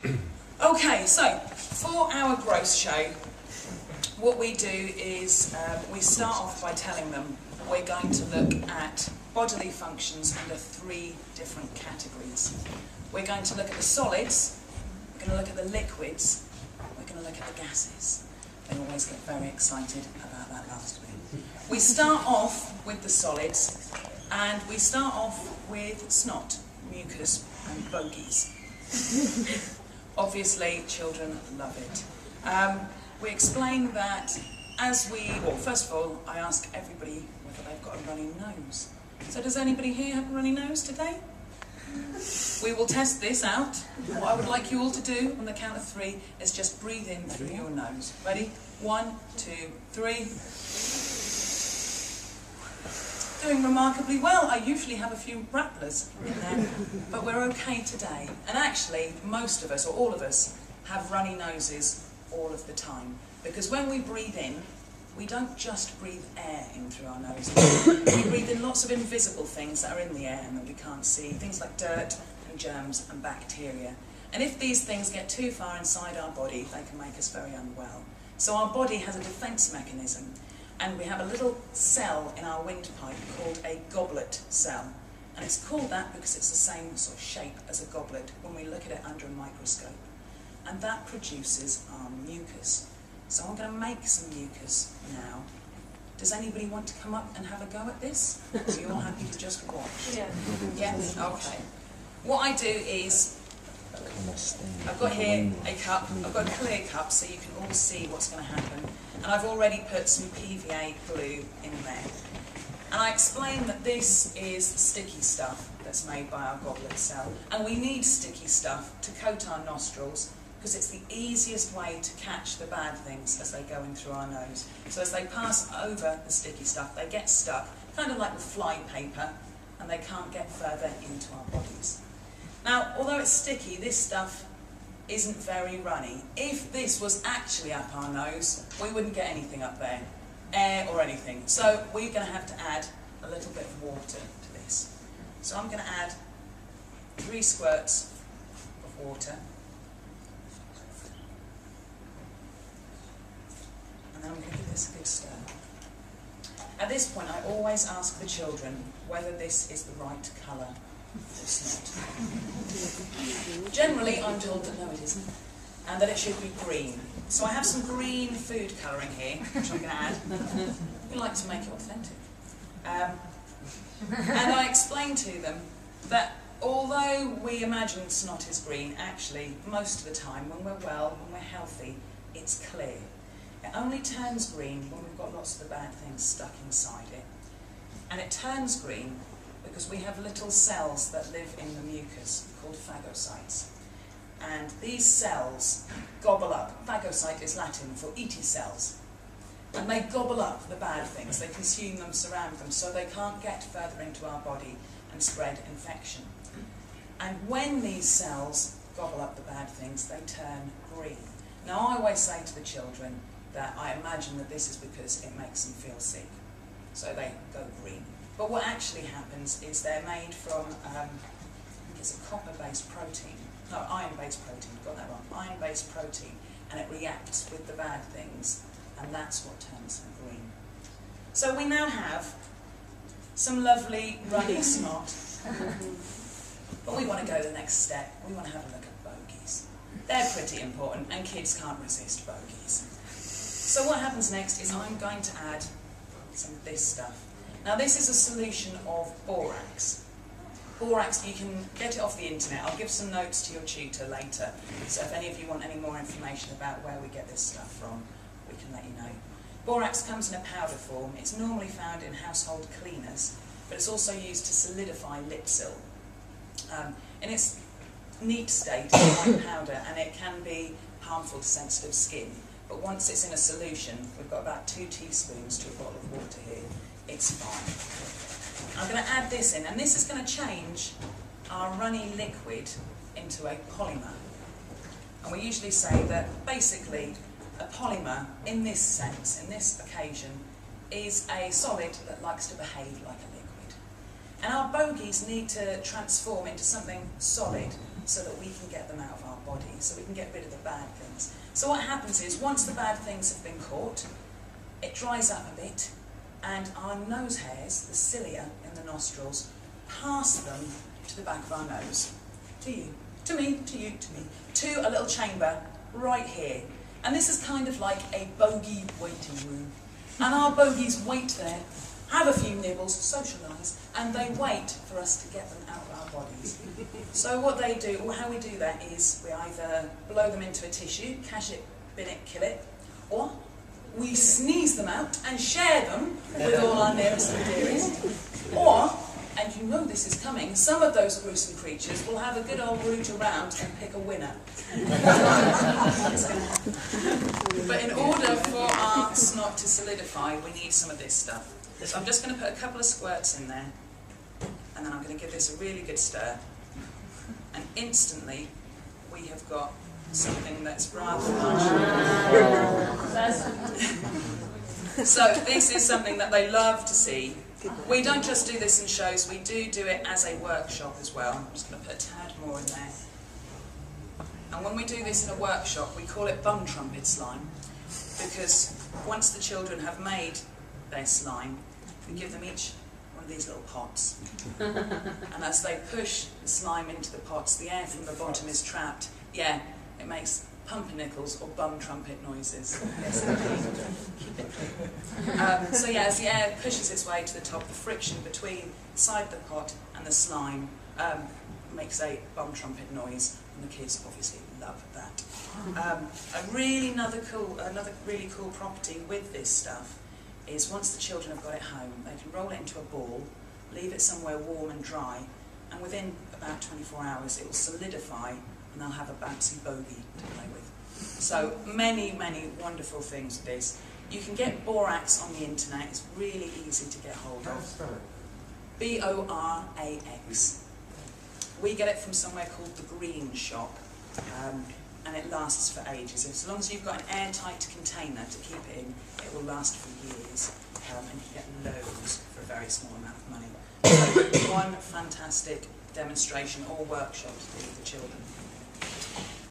Okay, so for our growth show, what we do is we start off by telling them we're going to look at bodily functions under 3 different categories. We're going to look at the solids, we're going to look at the liquids, we're going to look at the gases. They always get very excited about that last bit. We start off with the solids, and we start off with snot, mucus, and bogies. Obviously, children love it. We explain that first of all, I ask everybody whether they've got a runny nose. So does anybody here have a runny nose today? We will test this out. What I would like you all to do on the count of 3 is just breathe in through your nose. Ready? 1, 2, 3. Doing remarkably well. I usually have a few rattlers in there, but we're okay today. And actually, most of us, or all of us, have runny noses all of the time. Because when we breathe in, we don't just breathe air in through our noses. We breathe in lots of invisible things that are in the air and that we can't see. Things like dirt and germs and bacteria. And if these things get too far inside our body, they can make us very unwell. So our body has a defence mechanism. And we have a little cell in our windpipe called a goblet cell. And it's called that because it's the same sort of shape as a goblet when we look at it under a microscope. And that produces our mucus. So I'm going to make some mucus now. Does anybody want to come up and have a go at this? Or are you all happy to just watch? Yeah. Yeah? Okay. What I do is, I've got here a cup, I've got a clear cup so you can all see what's going to happen. And I've already put some PVA glue in there. And I explain that this is sticky stuff that's made by our goblet cell. And we need sticky stuff to coat our nostrils because it's the easiest way to catch the bad things as they go in through our nose. So as they pass over the sticky stuff, they get stuck, kind of like with fly paper, and they can't get further into our bodies. Now, although it's sticky, this stuff isn't very runny. If this was actually up our nose, we wouldn't get anything up there, air or anything. So we're going to have to add a little bit of water to this. So I'm going to add 3 squirts of water. And then I'm going to give this a good stir. At this point, I always ask the children whether this is the right colour for snot. Generally, I'm told that no, it isn't, and that it should be green. So I have some green food colouring here, which I'm going to add. We like to make it authentic. And I explain to them that although we imagine snot is green, actually, most of the time, when we're well, when we're healthy, it's clear. It only turns green when we've got lots of the bad things stuck inside it. And it turns green because we have little cells that live in the mucus called phagocytes. And these cells gobble up. Phagocyte is Latin for eaty cells. And they gobble up the bad things. They consume them, surround them, so they can't get further into our body and spread infection. And when these cells gobble up the bad things, they turn green. Now, I always say to the children that I imagine that this is because it makes them feel sick. So they go green. But what actually happens is they're made from, I think it's a copper-based protein. No, iron-based protein, got that wrong. Iron-based protein, and it reacts with the bad things, and that's what turns them green. So we now have some lovely runny snot, but we want to go the next step. We want to have a look at bogies. They're pretty important, and kids can't resist bogies. So what happens next is I'm going to add some of this stuff. Now this is a solution of borax. Borax, you can get it off the internet. I'll give some notes to your tutor later. So if any of you want any more information about where we get this stuff from, we can let you know. Borax comes in a powder form. It's normally found in household cleaners, but it's also used to solidify lipsil. In its neat state, it's like powder, and it can be harmful to sensitive skin. But once it's in a solution, we've got about 2 teaspoons to a bottle of water here, it's fine. I'm going to add this in, and this is going to change our runny liquid into a polymer. And we usually say that basically a polymer, in this sense, in this occasion, is a solid that likes to behave like a liquid. And our bogies need to transform into something solid so that we can get them out of our body, so we can get rid of the bad things. So what happens is, once the bad things have been caught, it dries up a bit, and our nose hairs, the cilia in the nostrils, pass them to the back of our nose. To you, to me, to you, to me, to a little chamber right here. And this is kind of like a bogey waiting room. And our bogies wait there, have a few nibbles, socialise, and they wait for us to get them out of our bodies. So what they do, or how we do that, is we either blow them into a tissue, catch it, bin it, kill it, or we sneeze them out and share them with all our nearest and dearest. Or, and you know this is coming, some of those gruesome creatures will have a good old root around and pick a winner. But in order for our snot to solidify, we need some of this stuff. So I'm just going to put a couple of squirts in there, and then I'm going to give this a really good stir. And instantly, we have got something that's rather nice. So this is something that they love to see. We don't just do this in shows, we do it as a workshop as well. I'm just going to put a tad more in there. And when we do this in a workshop, we call it bum trumpet slime, because once the children have made their slime, we give them each one of these little pots. And as they push the slime into the pots, the air from the bottom is trapped. Yeah, it makes pumpernickels or bum trumpet noises. Yes, indeed. So yeah, as the air pushes its way to the top, the friction between inside the pot and the slime makes a bum trumpet noise, and the kids obviously love that. Another really cool property with this stuff is once the children have got it home, they can roll it into a ball, leave it somewhere warm and dry, and within about 24 hours it will solidify, and they'll have a bouncy bogey to play with. So many, many wonderful things with this. You can get borax on the internet, it's really easy to get hold of. B-O-R-A-X. We get it from somewhere called the Green Shop, and it lasts for ages. As long as you've got an airtight container to keep it in, it will last for years, and you can get loads for a very small amount of money. So one fantastic demonstration or workshop to do with the children.